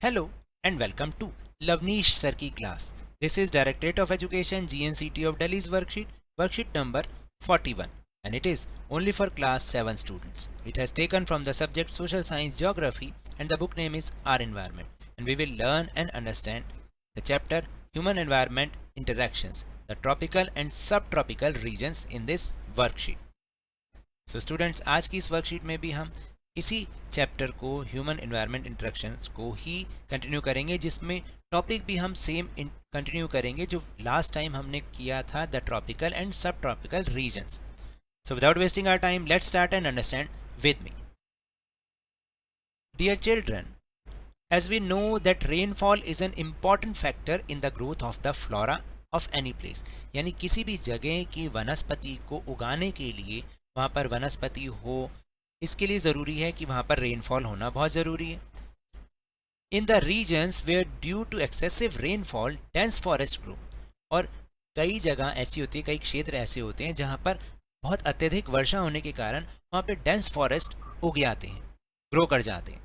Hello and welcome to Lavneesh Sir की class. This is Directorate of Education GNCT of Delhi's worksheet number 41, and it is only for class 7 students. It has taken from the subject Social Science Geography and the book name is Our Environment, and we will learn and understand the chapter Human Environment Interactions, the tropical and subtropical regions in this worksheet. So students, आज की इस worksheet में भी हम इसी chapter को human environment interactions को ही continue करेंगे, जिसमें टॉपिक भी हम सेम कंटिन्यू करेंगे जो लास्ट टाइम हमने किया था, the tropical and subtropical regions. So without wasting our time, let's start and understand with me. Dear children, as we know that rainfall is an important factor in the growth of the flora of any place. यानी किसी भी जगह की वनस्पति को उगाने के लिए, वहाँ पर वनस्पति हो, इसके लिए ज़रूरी है कि वहाँ पर रेनफॉल होना बहुत ज़रूरी है. In the regions where due to excessive rainfall dense forest grow. और कई जगह ऐसी होती है, कई क्षेत्र ऐसे होते हैं जहाँ पर बहुत अत्यधिक वर्षा होने के कारण वहाँ पे डेंस फॉरेस्ट उग जाते हैं, ग्रो कर जाते हैं.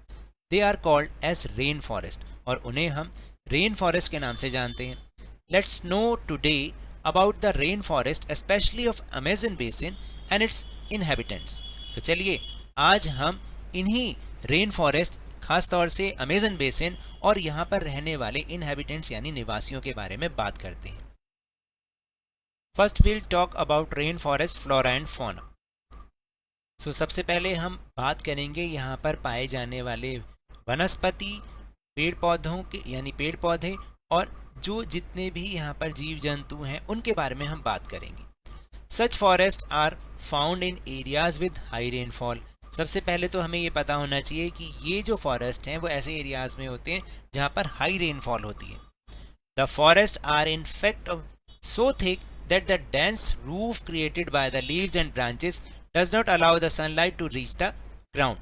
They are called as rain forest, और उन्हें हम रेन फॉरेस्ट के नाम से जानते हैं. Let's no today about the rain forest specially of Amazon basin and it's inhabitants. तो चलिए आज हम इन्हीं रेन फॉरेस्ट, खास तौर से अमेजन बेसिन और यहाँ पर रहने वाले इनहेबिटेंट्स यानी निवासियों के बारे में बात करते हैं. First will talk about rain forest flora and fauna. So सबसे पहले हम बात करेंगे यहाँ पर पाए जाने वाले वनस्पति, पेड़ पौधों के यानी पेड़ पौधे, और जो जितने भी यहाँ पर जीव जंतु हैं उनके बारे में हम बात करेंगे. Such forest are found in areas with high rainfall. सबसे पहले तो हमें ये पता होना चाहिए कि ये जो फॉरेस्ट हैं वो ऐसे एरियाज में होते हैं जहाँ पर हाई रेनफॉल होती है. The forest are in fact so thick that the dense roof created by the leaves and branches does not allow the sunlight to reach the ground.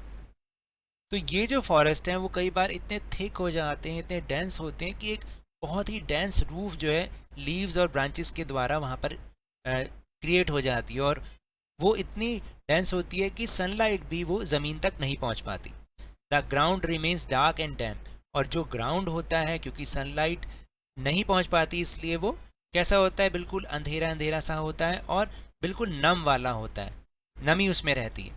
तो ये जो फॉरेस्ट हैं वो कई बार इतने थिक हो जाते हैं, इतने डेंस होते हैं कि एक बहुत ही डेंस रूफ जो है लीव्स और ब्रांचेस के द्वारा वहाँ पर क्रिएट हो जाती है, और वो इतनी डेंस होती है कि सनलाइट भी वो ज़मीन तक नहीं पहुँच पाती. The ground remains dark and damp. और जो ग्राउंड होता है, क्योंकि सनलाइट नहीं पहुँच पाती, इसलिए वो कैसा होता है, बिल्कुल अंधेरा अंधेरा सा होता है और बिल्कुल नम वाला होता है, नमी उसमें रहती है.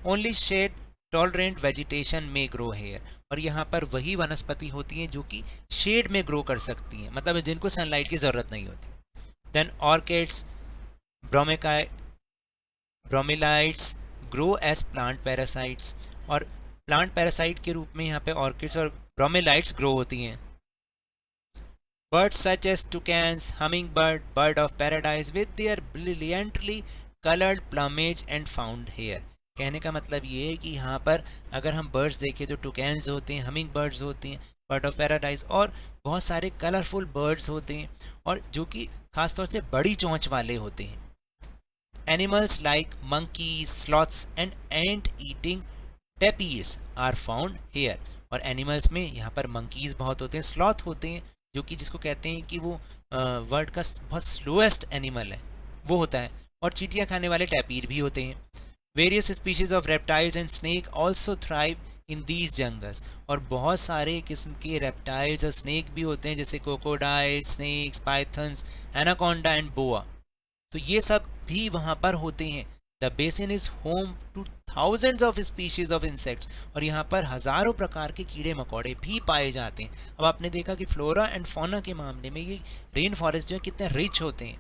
ओनली शेड टॉलरेंट वेजिटेशन में ग्रो हेयर. और यहाँ पर वही वनस्पति होती हैं जो कि शेड में ग्रो कर सकती हैं, मतलब जिनको सनलाइट की ज़रूरत नहीं होती. Then orchids, bromeliads grow as plant parasites. और प्लांट पैरासाइट के रूप में यहाँ पे ऑर्किड्स और ब्रोमेलाइट्स ग्रो होती हैं. Birds such as toucans, humming bird, bird of paradise with their brilliantly coloured plumage and found here. कहने का मतलब ये है कि यहाँ पर अगर हम बर्ड्स देखें तो टुकैन्स होते हैं, हमिंग बर्ड्स होते हैं, बर्ड ऑफ पैराडाइज, और बहुत सारे कलरफुल बर्ड्स होते हैं, और जो कि खासतौर से बड़ी चोंच वाले होते हैं. Animals like monkeys, sloths and ant-eating tapirs are found here. और एनिमल्स में यहाँ पर monkeys बहुत होते हैं, sloth होते हैं, जो कि जिसको कहते हैं कि वो वर्ल्ड का बहुत स्लोएस्ट एनिमल है, वो होता है, और चींटियाँ खाने वाले टैपीर भी होते हैं. Various species of reptiles and snake also thrive in these jungles. और बहुत सारे किस्म के रेप्टाइल्स और स्नेक भी होते हैं, जैसे crocodile, snakes, pythons, anaconda and boa. तो ये सब भी वहाँ पर होते हैं. The basin is home to thousands of species of insects. और यहाँ पर हज़ारों प्रकार के कीड़े मकोड़े भी पाए जाते हैं. अब आपने देखा कि फ्लोरा एंड फौना के मामले में ये रेन फॉरेस्ट जो है कितने रिच होते हैं.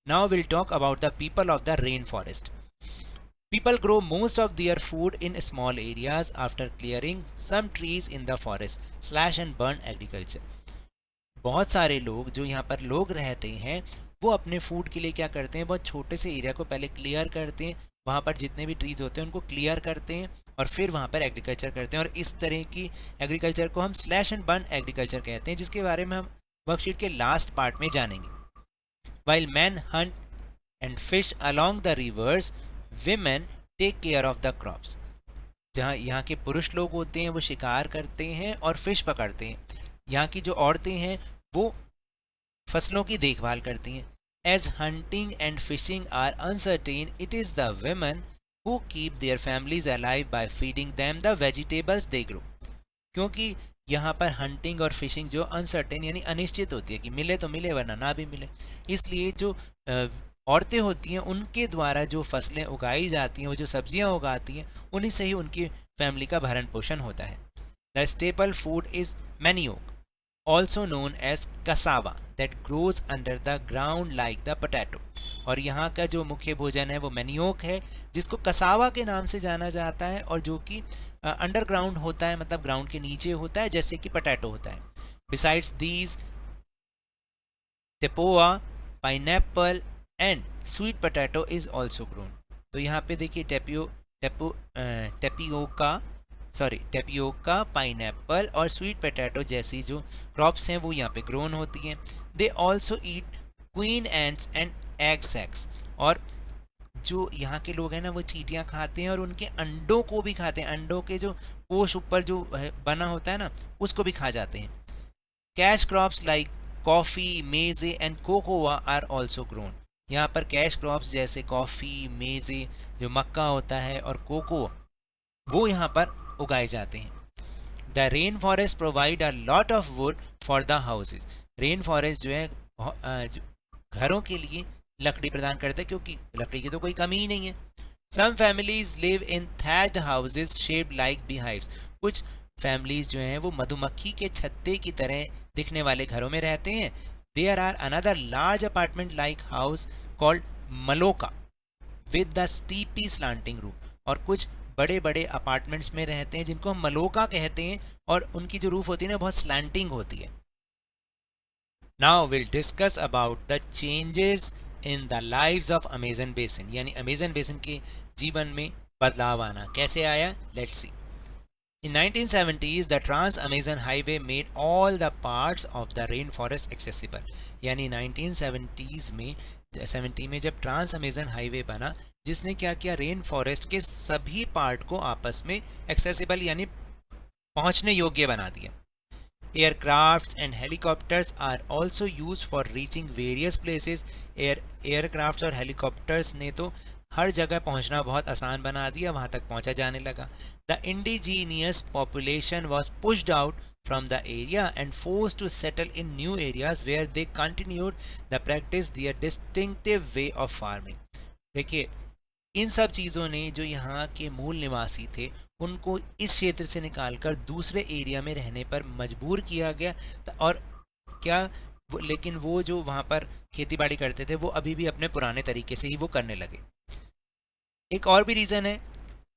Now will talk about the people of the rain forest. People grow most of their food in small areas after clearing some trees in the forest. Slash and burn agriculture. बहुत सारे लोग जो यहाँ पर लोग रहते हैं वो अपने फूड के लिए क्या करते हैं, बहुत छोटे से एरिया को पहले क्लियर करते हैं, वहाँ पर जितने भी ट्रीज होते हैं उनको क्लियर करते हैं, और फिर वहाँ पर एग्रीकल्चर करते हैं. और इस तरह की एग्रीकल्चर को हम स्लैश एंड बर्न एग्रीकल्चर कहते हैं, जिसके बारे में हम वर्कशीट के लास्ट पार्ट में जानेंगे. While men hunt and fish along the rivers, women take care of the crops. जहाँ यहाँ के पुरुष लोग होते हैं वो शिकार करते हैं और फिश पकड़ते हैं. यहाँ की जो औरतें हैं वो फसलों की देखभाल करती हैं. As hunting and fishing are uncertain, it is the women who keep their families alive by feeding them the vegetables they grow. क्योंकि यहाँ पर हंटिंग और फिशिंग जो अनसर्टेन यानी अनिश्चित होती है कि मिले तो मिले वरना ना भी मिले, इसलिए जो औरतें होती हैं उनके द्वारा जो फसलें उगाई जाती हैं, वो जो सब्जियां उगाती हैं, उन्हीं से ही उनकी फैमिली का भरण पोषण होता है। The staple food is manioc, also known as cassava, that grows under the ground like the potato। और यहाँ का जो मुख्य भोजन है वो मैनियोक है, जिसको कसावा के नाम से जाना जाता है, और जो कि अंडरग्राउंड होता है, मतलब ग्राउंड के नीचे होता है, जैसे कि पोटैटो होता है। Besides these tapioca, pineapple and sweet potato is also grown. तो यहाँ पे देखिए टेपियोका, पाइनएप्पल और स्वीट पोटैटो जैसी जो क्रॉप्स हैं वो यहाँ पे ग्रोन होती हैं। They also eat queen ants and egg sacs, और जो यहाँ के लोग हैं ना वो चींटियाँ खाते हैं और उनके अंडों को भी खाते हैं, अंडों के जो कोश ऊपर जो बना होता है ना उसको भी खा जाते हैं। Cash crops like coffee, maize and cocoa are also grown. यहाँ पर कैश क्रॉप्स जैसे कॉफ़ी, मेज़े, जो मक्का होता है, और कोको, वो यहाँ पर उगाए जाते हैं। The rain forest provide a lot of would for the houses. Rain forest जो है घरों के लिए लकड़ी प्रदान करता है, क्योंकि लकड़ी की तो कोई कमी ही नहीं है। Some families live in thatched houses shaped like beehives. कुछ फैमिलीज जो हैं वो मधुमक्खी के छत्ते की तरह दिखने वाले घरों में रहते हैं। There are another large apartment like house called maloca with the steeply slanting roof. और कुछ बड़े बड़े अपार्टमेंट्स में रहते हैं जिनको हम मलोका कहते हैं, और उनकी जो रूफ होती है ना बहुत स्लैंटिंग होती है। Now will discuss about the changes in the lives of Amazon basin, यानी अमेजन बेसिन के जीवन में बदलाव आना कैसे आया, let's see. In 1970s, the Trans-Amazon Highway made all the parts of the rainforest accessible। यानी 1970 में जब ट्रांस अमेजन हाईवे बना, जिसने क्या किया, रेन फॉरेस्ट के सभी पार्ट को आपस में एक्सेसिबल यानी पहुंचने योग्य बना दिया। Aircrafts and helicopters are also use for reaching various places. Aircrafts और हेलीकॉप्टर्स ने तो हर जगह पहुंचना बहुत आसान बना दिया, वहां तक पहुंचा जाने लगा। The indigenous population was pushed out from the area and forced to settle in new areas where they continued the practice their distinctive way of farming। देखिए, इन सब चीज़ों ने जो यहाँ के मूल निवासी थे उनको इस क्षेत्र से निकालकर दूसरे एरिया में रहने पर मजबूर किया गया। और क्या लेकिन वो जो वहाँ पर खेती बाड़ी करते थे वो अभी भी अपने पुराने तरीके से ही वो करने लगे। एक और भी रीज़न है,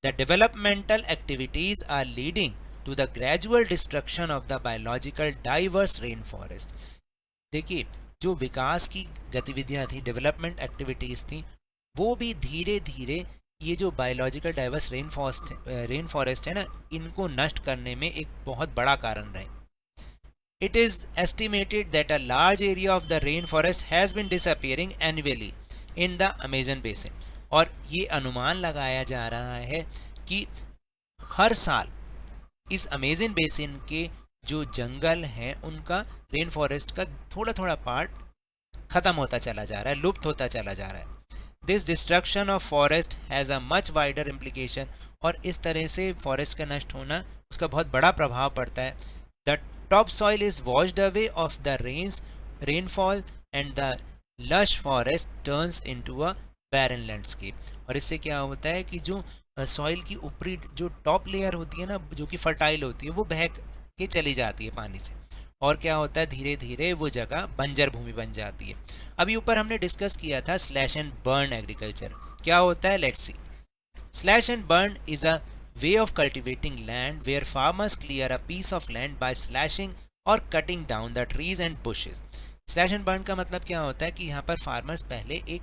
the developmental activities are leading to the gradual destruction of the biological diverse rainforest। देखिए, जो विकास की गतिविधियां थी, डेवलपमेंट एक्टिविटीज थी, वो भी धीरे धीरे ये जो बायोलॉजिकल डाइवर्स रेन फॉरेस्ट है ना, इनको नष्ट करने में एक बहुत बड़ा कारण रहे। It is estimated that a large area of the rain forest has been disappearing annually in the Amazon basin. और ये अनुमान लगाया जा रहा है कि हर साल इस अमेजन बेसिन के जो जंगल हैं उनका, रेन फॉरेस्ट का थोड़ा थोड़ा पार्ट खत्म होता चला जा रहा है, लुप्त होता चला जा रहा है। This destruction of forest has a much wider implication. और इस तरह से फॉरेस्ट का नष्ट होना, उसका बहुत बड़ा प्रभाव पड़ता है। The top soil is washed away of the rainfall and the lush forest turns into a barren landscape. और इससे क्या होता है कि जो सॉइल की ऊपरी जो टॉप लेयर होती है ना, जो कि फर्टाइल होती है, वो बह के चली जाती है पानी से, और क्या होता है, धीरे धीरे वो जगह बंजर भूमि बन जाती है। अभी ऊपर हमने डिस्कस किया था स्लैश एंड बर्न एग्रीकल्चर, क्या होता है, let's see. Slash and burn is a way of cultivating land where farmers clear a piece of land by slashing और cutting down the trees and bushes. Slash and burn का मतलब क्या होता है कि यहाँ पर फार्मर्स पहले एक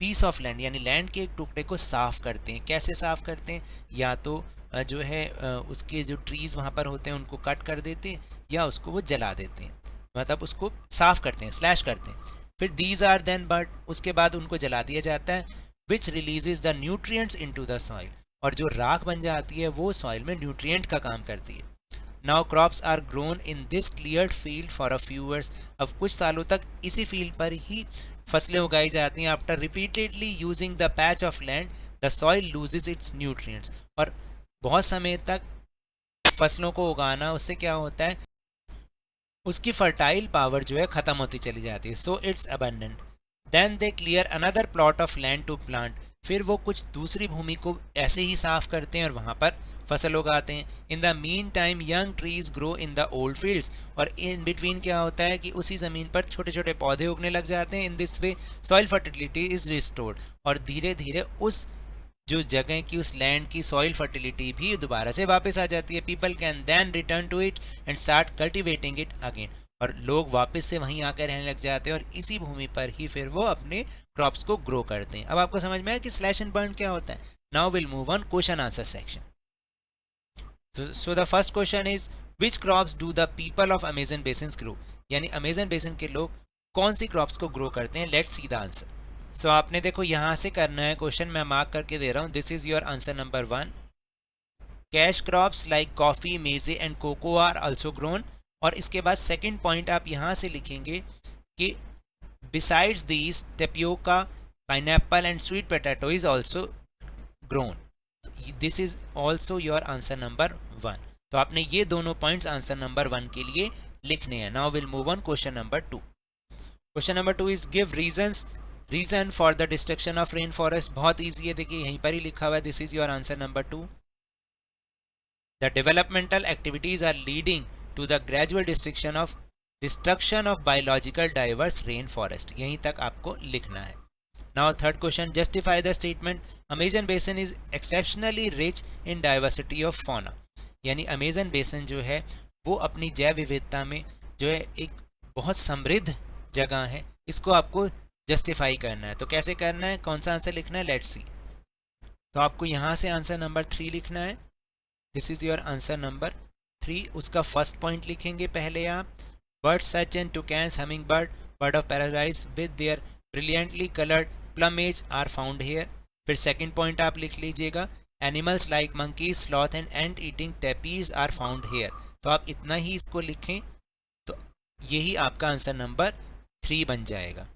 पीस ऑफ लैंड यानी लैंड के एक टुकड़े को साफ करते हैं। कैसे साफ करते हैं, या तो जो है उसके जो ट्रीज वहाँ पर होते हैं उनको कट कर देते हैं, या उसको वो जला देते हैं, मतलब उसको साफ करते हैं, स्लैश करते हैं। फिर दीज आर देन बट, उसके बाद उनको जला दिया जाता है, which releases the nutrients into the soil. और जो राख बन जाती है वो सॉइल में न्यूट्रिएंट का काम करती है। Now crops are grown in this cleared field for a few years. अब कुछ सालों तक इसी फील्ड पर ही फसलें उगाई जाती हैं। After repeatedly using the patch of land the soil loses it's nutrients. और बहुत समय तक फसलों को उगाना, उससे क्या होता है, उसकी फर्टाइल पावर जो है ख़त्म होती चली जाती है। So it's abundant. Then they clear another plot of land to plant, फिर वो कुछ दूसरी भूमि को ऐसे ही साफ करते हैं और वहाँ पर फसल उगाते हैं। In the mean time young trees grow in the old fields, और इन बिटवीन क्या होता है कि उसी ज़मीन पर छोटे छोटे पौधे उगने लग जाते हैं। In this way soil fertility is restored, और धीरे धीरे उस जो जगह की, उस लैंड की सॉइल फर्टिलिटी भी दोबारा से वापस आ जाती है। People can then return to it and start cultivating it again, और लोग वापस से वहीं आकर रहने लग जाते हैं और इसी भूमि पर ही फिर वो अपने क्रॉप्स को ग्रो करते हैं। अब आपको समझ में आया कि स्लैश एंड बर्न क्या होता है। Now will move on question answer section. So the first question is which crops do the people of Amazon basin grow, यानी अमेजन बेसिन के लोग कौन सी क्रॉप्स को ग्रो करते हैं। Let's see the answer. So आपने देखो यहाँ से करना है क्वेश्चन, मैं मार्क करके दे रहा हूँ। This is your answer number 1। Cash crops like coffee, maize and cocoa are also grown, और इसके बाद सेकंड पॉइंट आप यहाँ से लिखेंगे कि besides these tapioca, pineapple and sweet potato is also grown. This is also your answer number 1। तो आपने ये दोनों पॉइंट्स आंसर नंबर 1 के लिए लिखने हैं। Now will move on question number 2। Question number 2 is give reason for the destruction of rain forest. बहुत easy है, देखिए यहीं पर ही लिखा हुआ है। This is your answer number 2। The developmental activities are leading to the gradual destruction of biological diverse rain forest. यहीं तक आपको लिखना है। Now third question, justify the statement Amazon basin is exceptionally rich in diversity of fauna, यानी Amazon basin जो है वो अपनी जैव विविधता में जो है एक बहुत समृद्ध जगह है। इसको आपको जस्टिफाई करना है। तो कैसे करना है, कौन सा आंसर लिखना है, लेट्स सी। तो आपको यहाँ से आंसर नंबर 3 लिखना है। This is your answer number 3। उसका फर्स्ट पॉइंट लिखेंगे पहले आप, bird such and toucans, humming bird of paradise with their brilliantly coloured plumage are found here. फिर सेकंड पॉइंट आप लिख लीजिएगा, animals like monkeys, sloth and ant eating tapirs are found here. तो आप इतना ही इसको लिखें तो यही आपका आंसर नंबर 3 बन जाएगा।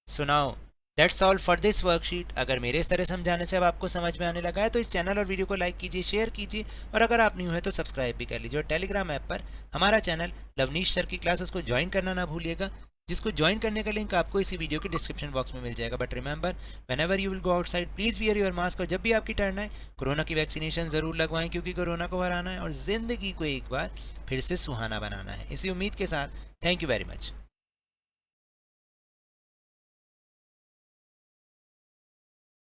So now that's all for this worksheet. अगर मेरे इस तरह समझाने से अब आपको समझ में आने लगा है तो इस चैनल और वीडियो को लाइक कीजिए, शेयर कीजिए, और अगर आप न्यू है तो सब्सक्राइब भी कर लीजिए। और टेलीग्राम ऐप पर हमारा चैनल लवनीश सर की क्लास, उसको ज्वाइन करना ना भूलिएगा, जिसको ज्वाइन करने का लिंक आपको इसी वीडियो के डिस्क्रिप्शन बॉक्स में मिल जाएगा। But remember, whenever you will go outside please wear your mask, और जब भी आपकी टर्न आए कोरोना की वैक्सीनेशन ज़रूर लगवाएं, क्योंकि कोरोना को हराना है और ज़िंदगी को एक बार फिर से सुहाना बनाना है। इसी उम्मीद के साथ थैंक यू वेरी मच।